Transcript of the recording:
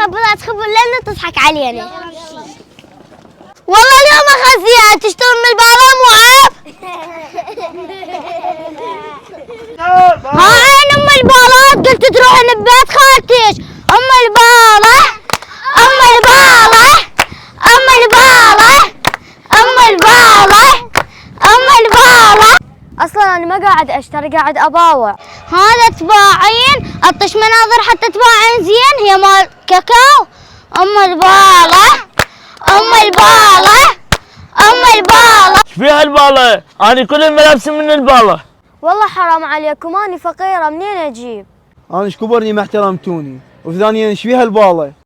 خبرات خبر لنا تضحك علينا. والله اليوم اخذيها تشتري من البارة مو عيب. ها عين ام البارات قلت تروحين ببيت خالتيش. ام البارة ام البارة ام البارة ام البارة ام البارة. اصلا انا ما قاعد اشتري قاعد اباوع. هذا تباعين اطش مناظر حتى تباعين زين هي مال كاكاو. ام البارة ام البارة ام البارة. ايش فيها البالة؟ انا كل الملابس من البالة. والله حرام عليكم اني فقيرة منين اجيب؟ انا ايش كبرني ما احترمتوني، وثانيا ايش فيها البالة؟